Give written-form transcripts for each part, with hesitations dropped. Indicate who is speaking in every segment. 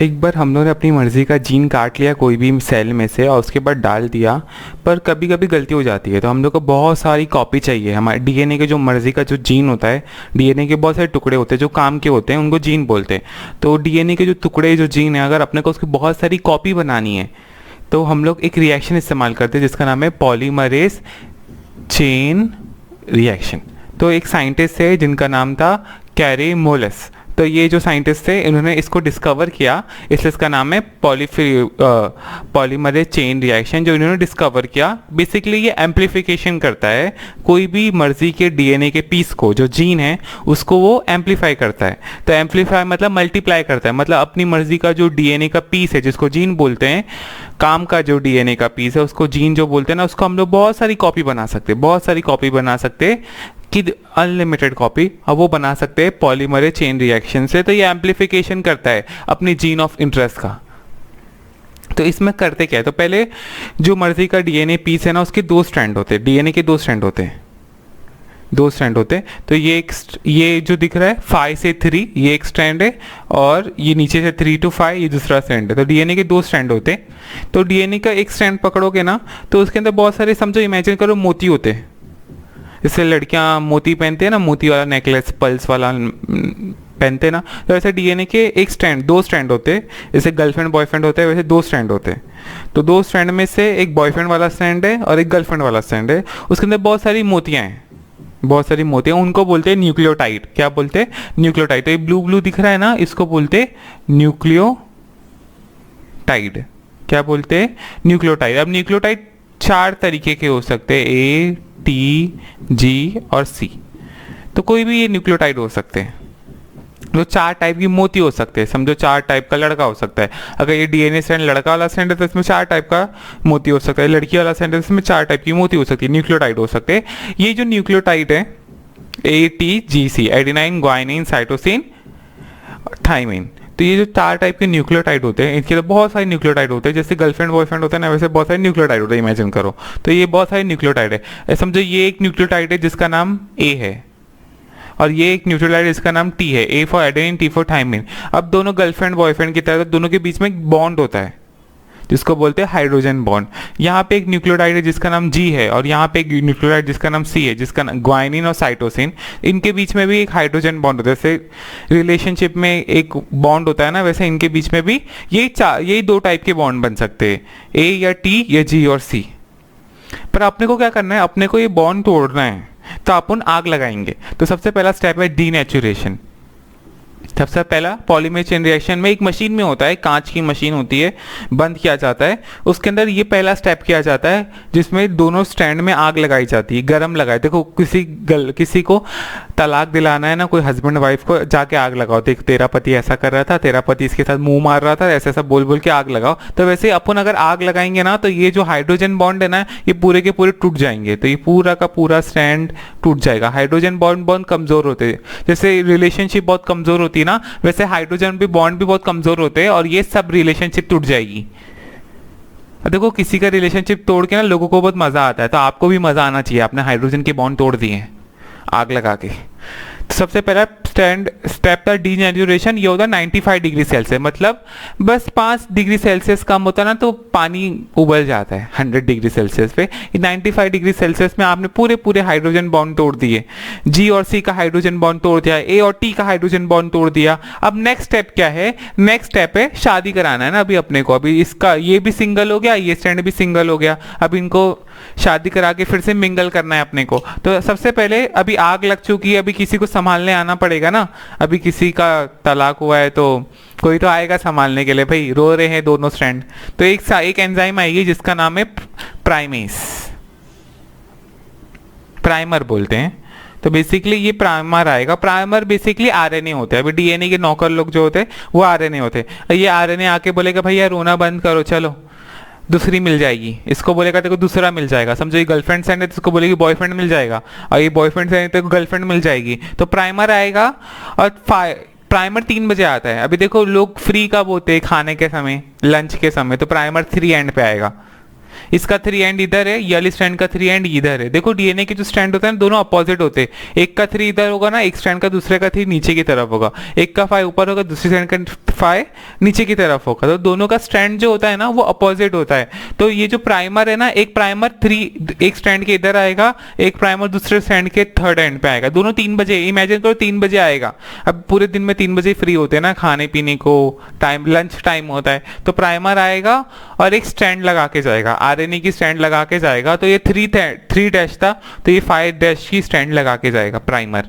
Speaker 1: एक बार हम लोगों ने अपनी मर्ज़ी का जीन काट लिया कोई भी सेल में से और उसके बाद डाल दिया, पर कभी कभी गलती हो जाती है तो हम लोग को बहुत सारी कॉपी चाहिए। हमारे डीएनए के जो मर्ज़ी का जो जीन होता है, डीएनए के बहुत सारे टुकड़े होते हैं जो काम के होते हैं, उनको जीन बोलते हैं। तो डीएनए के जो टुकड़े जो जीन है, अगर अपने को उसकी बहुत सारी कॉपी बनानी है तो हम लोग एक रिएक्शन इस्तेमाल करते हैं जिसका नाम है पॉलीमरेज चेन रिएक्शन। तो एक साइंटिस्ट है जिनका नाम था कैरे मोलस। तो ये जो साइंटिस्ट थे इन्होंने इसको डिस्कवर किया, इसलिए इसका नाम है पॉलीमरेज चेन रिएक्शन। जो इन्होंने डिस्कवर किया, बेसिकली ये एम्प्लीफिकेशन करता है कोई भी मर्जी के डीएनए के पीस को, जो जीन है उसको वो एम्प्लीफाई करता है। तो एम्प्लीफाई मतलब मल्टीप्लाई करता है, मतलब अपनी मर्जी का जो डीएनए का पीस है जिसको जीन बोलते हैं, काम का जो डीएनए का पीस है उसको जीन जो बोलते हैं ना, उसको हम लोग बहुत सारी कॉपी बना सकते हैं, बहुत सारी कॉपी बना सकते हैं कि अनलिमिटेड कॉपी। अब वो बना सकते हैं पॉलीमरेज चेन रिएक्शन से। तो ये एम्प्लीफिकेशन करता है अपनी जीन ऑफ इंटरेस्ट का। तो इसमें करते क्या है, तो पहले जो मर्जी का डीएनए पीस है ना, उसके दो स्ट्रैंड होते हैं, डीएनए के दो स्ट्रैंड होते हैं, दो स्ट्रैंड होते हैं। तो ये जो दिख रहा है 5 से 3 ये एक स्ट्रैंड है, और ये नीचे से 3 to 5 ये दूसरा स्ट्रैंड है। तो डीएनए के दो स्ट्रैंड होते हैं। तो डीएनए का एक स्ट्रैंड पकड़ोगे ना तो उसके अंदर बहुत सारे, समझो इमेजिन करो मोती होते हैं, जैसे लड़कियां मोती पहनते हैं ना, मोती वाला नेकलेस पल्स वाला पहनते हैं ना, तो वैसे डीएनए के एक स्ट्रैंड, दो स्ट्रैंड होते हैं। जैसे गर्लफ्रेंड बॉयफ्रेंड होते हैं वैसे दो स्ट्रैंड होते हैं। तो दो स्ट्रैंड में से एक बॉयफ्रेंड वाला स्ट्रैंड है और एक गर्लफ्रेंड वाला स्ट्रैंड है, उसके अंदर बहुत सारी मोतियां हैं, बहुत सारी मोतियां, उनको बोलते हैं न्यूक्लियोटाइड। क्या बोलते हैं? न्यूक्लियोटाइड। तो ये ब्लू ब्लू दिख रहा है ना, इसको बोलते हैं न्यूक्लियोटाइड। क्या बोलते हैं? न्यूक्लियोटाइड। अब न्यूक्लियोटाइड 4 तरीके के हो सकते हैं, ए, टी, जी और सी। तो कोई भी ये न्यूक्लियोटाइड हो सकते हैं। तो 4 टाइप की मोती हो सकते हैं, समझो 4 टाइप का लड़का हो सकता है। अगर ये डीएनए स्ट्रैंड लड़का वाला स्ट्रैंड है तो इसमें 4 टाइप का मोती हो सकता है, लड़की वाला स्ट्रैंड है तो इसमें 4 टाइप की मोती हो सकती है, न्यूक्लियोटाइड हो सकते हैं। ये जो न्यूक्लियोटाइड है ए, टी, जी, सी, एडेनाइन, ग्वाइनिन, साइटोसिन, थाइमिन। तो ये जो 4 टाइप के न्यूक्लियोटाइड होते हैं, इनके तो बहुत सारे न्यूक्लियोटाइड होते हैं। जैसे गर्लफ्रेंड बॉयफ्रेंड होता है ना, वैसे बहुत सारे न्यूक्लियोटाइड होते हैं, इमेजिन करो। तो ये बहुत सारे न्यूक्लियोटाइड है। समझो ये एक न्यूक्लियोटाइड है जिसका नाम ए है, और ये एक न्यूक्लियोटाइड जिसका नाम टी है, ए for adenine, T for thymine. अब दोनों गर्लफ्रेंड बॉयफ्रेंड की तरह, तो दोनों के बीच में एक बॉन्ड होता है जिसको बोलते हैं हाइड्रोजन बॉन्ड। यहाँ पे एक न्यूक्लियोटाइड है जिसका नाम जी है, और यहाँ पे एक न्यूक्लियोटाइड जिसका नाम सी है, जिसका नाम ग्वाइनिन और साइटोसिन। इनके बीच में भी एक हाइड्रोजन बॉन्ड होता है। जैसे रिलेशनशिप में एक बॉन्ड होता है ना, वैसे इनके बीच में भी यही 2 टाइप के बॉन्ड बन सकते हैं, ए या टी या जी और सी। पर अपने को क्या करना है, अपने को ये बॉन्ड तोड़ना है, तो अपन आग लगाएंगे। तो सबसे पहला स्टेप है डीनेचुरेशन। सबसे पहला पॉलीमरेज चेन रिएक्शन में एक मशीन में होता है, कांच की मशीन होती है, बंद किया जाता है, उसके अंदर ये पहला स्टेप किया जाता है जिसमें दोनों स्टैंड में आग लगाई जाती है, गरम लगाए। देखो किसी को तलाक दिलाना है ना, कोई हस्बैंड वाइफ को, जाके आग लगाओ, देख तेरा पति ऐसा कर रहा था, तेरा पति इसके साथ मुंह मार रहा था, ऐसा ऐसा बोल बोल के आग लगाओ। तो वैसे अपन अगर आग लगाएंगे ना, तो ये जो हाइड्रोजन बॉन्ड है ना, ये पूरे के पूरे टूट जाएंगे। तो ये पूरा का पूरा स्टैंड टूट जाएगा। हाइड्रोजन बॉन्ड बहुत कमजोर होते हैं, जैसे रिलेशनशिप बहुत कमजोर होती है ना, वैसे हाइड्रोजन भी बॉन्ड भी बहुत कमजोर होते हैं, और ये सब रिलेशनशिप टूट जाएगी। देखो किसी का रिलेशनशिप तोड़ के ना लोगों को बहुत मजा आता है, तो आपको भी मजा आना चाहिए। आपने हाइड्रोजन के बॉन्ड तोड़ दिए आग लगा के। तो सबसे पहला स्टेप था डीनेचुरेशन। ये होता है 95 डिग्री सेल्सियस, मतलब बस 5 डिग्री सेल्सियस कम होता है ना तो पानी उबल जाता है 100 डिग्री सेल्सियस पे। 95 डिग्री सेल्सियस में आपने पूरे हाइड्रोजन बॉन्ड तोड़ दिए, जी और सी का हाइड्रोजन बॉन्ड तोड़ दिया, ए और टी का हाइड्रोजन बॉन्ड तोड़ दिया। अब नेक्स्ट स्टेप क्या है? नेक्स्ट स्टेप है शादी कराना है ना अभी अपने को। अभी इसका ये भी सिंगल हो गया, ये स्टैंड भी सिंगल हो गया, अब इनको शादी करा के फिर से मिंगल करना है अपने को। तो सबसे पहले अभी आग लग चुकी है, अभी किसी को संभालने आना पड़ेगा ना। अभी किसी का तलाक हुआ है तो कोई तो आएगा संभालने के लिए, भाई रो रहे हैं दोनों स्टैंड। तो एक एंजाइम आएगी जिसका नाम है प्राइमेस, प्राइमर बोलते हैं। तो बेसिकली ये प्राइमर आएगा। प्राइमर बेसिकली आरएनए होते हैं। अभी डीएनए के नौकर लोग जो होते हैं वो आरएनए होते हैं। ये आरएनए आके बोलेगा भैया रोना बंद करो, चलो दूसरी मिल जाएगी। इसको बोलेगा तेरे को दूसरा मिल जाएगा। समझो ये गर्लफ्रेंड सेंड है तो इसको बोलेगी बॉयफ्रेंड मिल जाएगा, और ये बॉयफ्रेंड सेंड है तो गर्लफ्रेंड मिल जाएगी। तो प्राइमर आएगा, और प्राइमर 3 बजे आता है। अभी देखो लोग फ्री कब होते हैं, खाने के समय, लंच के समय, तो प्राइमर 3 एंड पे आएगा। इसका 3 एंड इधर है, ये वाली स्ट्रैंड का 3 एंड इधर है। देखो डीएनए के जो स्ट्रैंड होता है ना दोनों अपोजिट होते हैं, एक का 3 इधर होगा ना, एक स्ट्रैंड का दूसरे का 3 नीचे की तरफ होगा, एक का 5 ऊपर होगा, दूसरी स्ट्रैंड का 5 नीचे की तरफ होगा, तो दोनों का स्ट्रैंड जो होता है ना वो अपोजिट होता है। तो ये जो प्राइमर है ना, एक प्राइमर 3 एक स्ट्रैंड के इधर आएगा, एक प्राइमर दूसरे स्ट्रैंड के थर्ड एंड पे आएगा, दोनों 3 बजे, इमेजिन करो 3 बजे आएगा। अब पूरे दिन में 3 बजे फ्री होते हैं ना, खाने पीने को टाइम, लंच टाइम होता है, तो प्राइमर आएगा और एक स्टैंड लगा के जाएगा, आरएनए की स्टैंड लगा के जाएगा। तो ये 3 डैश था, तो ये 5 डैश की स्टैंड लगा के जाएगा प्राइमर।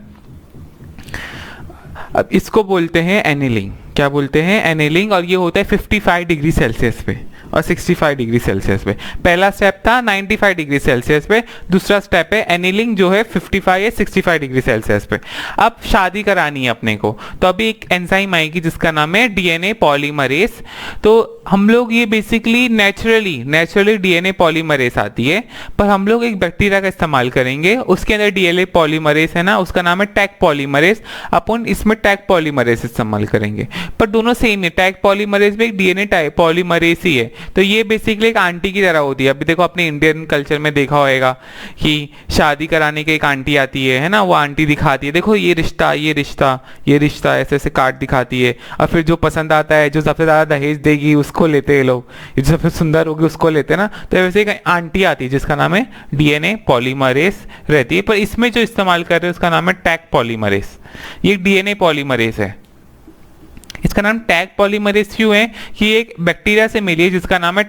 Speaker 1: अब इसको बोलते हैं एनेलिंग। क्या बोलते हैं? एनेलिंग। और ये होता है 55 डिग्री सेल्सियस पे और 65 डिग्री सेल्सियस पे। पहला स्टेप था 95 डिग्री सेल्सियस पे, दूसरा स्टेप है एनीलिंग जो है 55 या 65 डिग्री सेल्सियस पे। अब शादी करानी है अपने को, तो अभी एक एंजाइम आएगी जिसका नाम है डीएनए पॉलीमरेज। तो हम लोग ये बेसिकली नेचुरली डीएनए पॉलीमरेज आती है, पर हम लोग एक बैक्टीरिया का इस्तेमाल करेंगे, उसके अंदर डीएनए पॉलीमरेज है ना, उसका नाम है टैग पॉलीमरेज। अपन इसमें टैग पॉलीमरेज इस्तेमाल करेंगे, पर दोनों सेम है। टैग पॉलीमरेज में एक डीएनए पॉलीमरेज ही है, तो ये बेसिकली एक आंटी की तरह होती है। अभी देखो अपने इंडियन कल्चर में देखा होगा कि शादी कराने के एक आंटी आती है ना, वो आंटी दिखाती है, देखो ये रिश्ता ये रिश्ता ये रिश्ता, ऐसे ऐसे कार्ड दिखाती है, और फिर जो पसंद आता है, जो सबसे ज़्यादा दहेज देगी उसको लेते हैं लोग, जो सबसे सुंदर होगी उसको लेते हैं ना। तो वैसे एक आंटी आती है जिसका नाम है डीएनए पॉलीमरेज रहती है, पर इसमें जो इस्तेमाल कर रहे हैं उसका नाम है टैग पॉलीमरेज। ये डीएनए पॉलीमरेज है। इसका नाम टैग पॉलीमरेज क्यों है? कि एक बैक्टीरिया से मिली है जिसका नाम है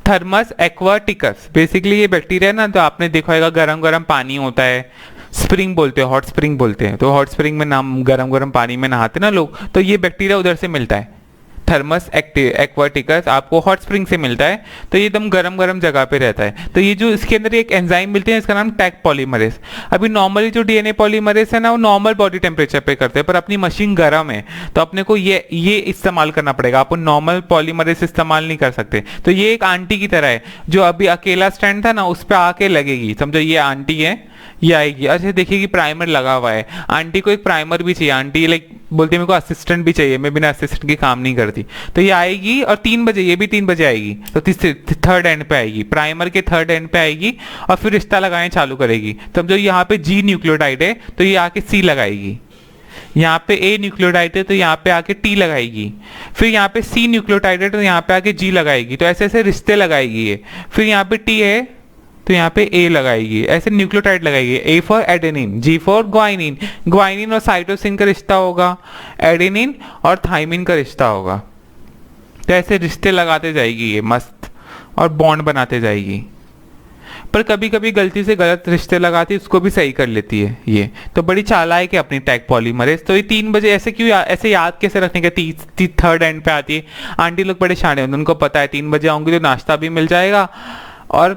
Speaker 1: थर्मस एक्वाटिकस। बेसिकली ये बैक्टीरिया ना, तो आपने देखा होगा गरम गरम पानी होता है, स्प्रिंग बोलते हैं, हॉट स्प्रिंग बोलते हैं, तो हॉट स्प्रिंग में नाम गरम गरम पानी में नहाते ना लोग, तो ये बैक्टीरिया उधर से मिलता है। थर्मस एक्वाटिकस आपको हॉट स्प्रिंग से मिलता है, तो ये एकदम गरम गरम जगह पे रहता है। तो ये जो इसके अंदर एक एंजाइम मिलते हैं इसका नाम टैग पॉलीमरेज। अभी नॉर्मली जो डीएनए पॉलीमरेज है ना वो नॉर्मल बॉडी टेम्परेचर पे करते हैं, पर अपनी मशीन गर्म है तो अपने को ये इस्तेमाल करना पड़ेगा, अपन नॉर्मल पॉलीमरेज इस्तेमाल नहीं कर सकते। तो ये एक आंटी की तरह है, जो अभी अकेला स्टैंड था ना उस पर आके लगेगी। समझो ये आंटी है, ये आएगी, अच्छा देखिए प्राइमर लगा हुआ है, आंटी को एक प्राइमर भी चाहिए, आंटी लाइक बोलती है मेरे को असिस्टेंट भी चाहिए, मैं बिना असिस्टेंट के काम नहीं करती। तो ये आएगी और 3 बजे, ये भी 3 बजे आएगी, तो थर्ड एंड पे आएगी, प्राइमर के थर्ड एंड पे आएगी और फिर रिश्ता लगाने चालू करेगी। तब जो यहाँ पे जी न्यूक्लियोटाइड है तो ये आके सी लगाएगी, यहाँ पे ए न्यूक्लियोटाइड है तो यहाँ पे आके टी लगाएगी, फिर यहाँ पे सी न्यूक्लियोटाइड है तो यहाँ पे आके जी लगाएगी, तो ऐसे ऐसे रिश्ते लगाएगी ये। फिर यहाँ पे टी है तो यहाँ पे ए लगाएगी, ऐसे न्यूक्लियोटाइड लगाएगी। A for adenine, G for guanine, guanine और साइटोसिन का रिश्ता होगा, एडेनिन और थाइमिन का रिश्ता होगा। तो ऐसे रिश्ते लगाते जाएगी ये मस्त, और बॉन्ड बनाते जाएगी। पर कभी कभी गलती से गलत रिश्ते लगाती है, उसको भी सही कर लेती है ये। तो बड़ी चालाक है अपनी टैग पॉलीमरेज। तो ये 3 बजे ऐसे क्यों, ऐसे याद कैसे रखने का? थर्ड एंड पे आती है। आंटी लोग बड़े शाणे होते हैं, उनको पता है 3 बजे आऊंगी तो नाश्ता भी मिल जाएगा और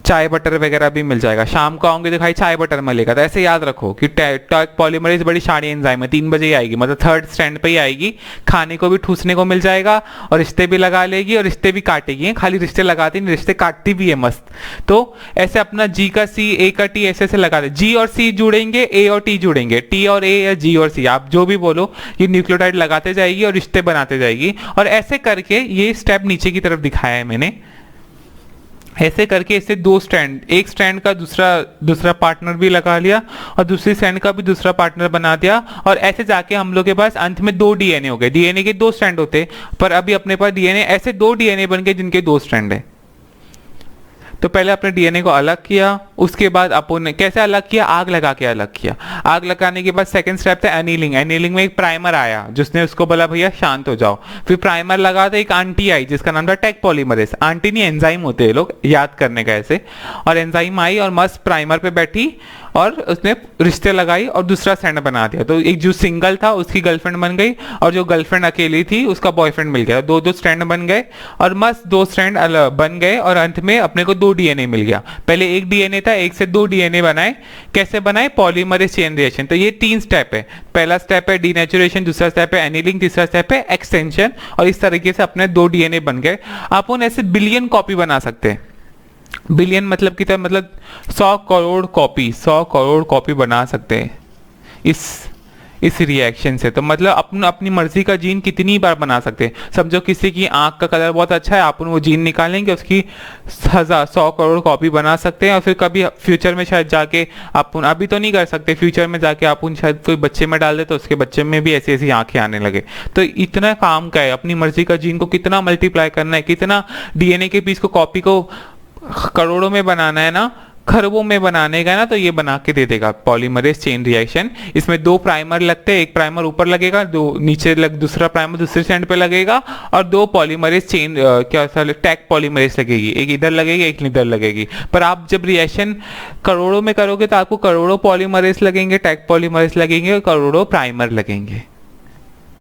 Speaker 1: चाय बटर वगैरह भी मिल जाएगा, शाम को आऊंगे तो भाई चाय बटर मिलेगा। तो ऐसे याद रखो कि टैग पॉलीमरेज बड़ी शानी एंजाइम है, 3 बजे ही आएगी, मतलब थर्ड स्टैंड पे ही आएगी, खाने को भी ठूसने को मिल जाएगा और रिश्ते भी लगा लेगी और रिश्ते भी काटेगी। खाली रिश्ते लगाती नहीं, रिश्ते काटती भी है मस्त। तो ऐसे अपना जी का सी, ए का टी, ऐसे ऐसे लगा दे, जी और सी जुड़ेंगे, ए और टी जुड़ेंगे, टी और ए या जी और सी, आप जो भी बोलो, ये न्यूक्लियोटाइड लगाते जाएगी और रिश्ते बनाते जाएगी। और ऐसे करके ये स्टेप नीचे की तरफ दिखाया है मैंने, ऐसे करके इससे 2 स्ट्रैंड, एक स्ट्रैंड का दूसरा पार्टनर भी लगा लिया और दूसरी स्ट्रैंड का भी दूसरा पार्टनर बना दिया, और ऐसे जाके हम लोग के पास अंत में 2 डीएनए हो गए। डीएनए के 2 स्ट्रैंड होते, पर अभी अपने पास डीएनए ऐसे 2 डीएनए बन गए जिनके 2 स्ट्रैंड है। तो पहले अपने डीएनए को अलग किया, उसके बाद अपन ने कैसे अलग किया? आग लगा के अलग किया। आग लगाने के बाद सेकंड स्टेप था एनीलिंग। एनीलिंग में एक प्राइमर आया जिसने उसको बोला भैया शांत हो जाओ। फिर प्राइमर लगा तो एक आंटी आई जिसका नाम था टैग पॉलीमरेज। आंटी नहीं, एंजाइम होते हैं लोग, याद करने का ऐसे। और एंजाइम आई और मस्त प्राइमर पे बैठी और उसने रिश्ते लगाई और दूसरा स्टैंड बना दिया। तो एक जो सिंगल था उसकी गर्लफ्रेंड बन गई और जो गर्लफ्रेंड अकेली थी उसका बॉयफ्रेंड मिल गया। 2 स्टैंड बन गए और मस्त 2 स्टैंड बन गए और अंत में अपने को 2 डीएनए मिल गया। पहले एक डीएनए था, एक से 2 डीएनए बनाए। कैसे बनाए? Polymerase chain reaction. तो ये 3 स्टेप है। पहला स्टेप है डीनेचुरेशन, दूसरा स्टेप है एनीलिंग, तीसरा स्टेप है एक्सटेंशन। और इस तरीके से अपने 2 डीएनए बन गए। अपन ऐसे बिलियन कॉपी बना सकते हैं। बिलियन मतलब कितना? मतलब 100 करोड़ कॉपी, 100 करोड़ कॉपी बना सकते हैं इस रिएक्शन से। तो मतलब अपनी मर्जी का जीन कितनी बार बना सकते हैं। समझो किसी की आंख का कलर बहुत अच्छा है, अपन वो जीन निकालेंगे, उसकी 100 करोड़ कॉपी बना सकते हैं, और फिर कभी फ्यूचर में शायद जाके अपन, अभी तो नहीं कर सकते, फ्यूचर में जाके अपन शायद कोई बच्चे में डाल दे तो उसके बच्चे में भी ऐसी ऐसी आंखें आने लगे। तो इतना काम का है, अपनी मर्जी का जीन को कितना मल्टीप्लाई करना है, कितना डीएनए के पीस को, कॉपी को करोड़ों में बनाना है ना, खरबों में बनाने का ना, तो ये बना के दे देगा पॉलीमरेज चेन रिएक्शन। इसमें 2 प्राइमर लगते हैं, एक प्राइमर ऊपर लगेगा, दूसरा प्राइमर दूसरे स्टैंड पे लगेगा, और 2 पॉलीमरेज चेन टैग पॉलीमरेज लगेगी, एक इधर लगेगी एक इधर लगेगी। पर आप जब रिएक्शन करोड़ों में करोगे तो आपको करोड़ों पॉलीमरेज लगेंगे, टैग पॉलीमरेज लगेंगे, और करोड़ों प्राइमर लगेंगे।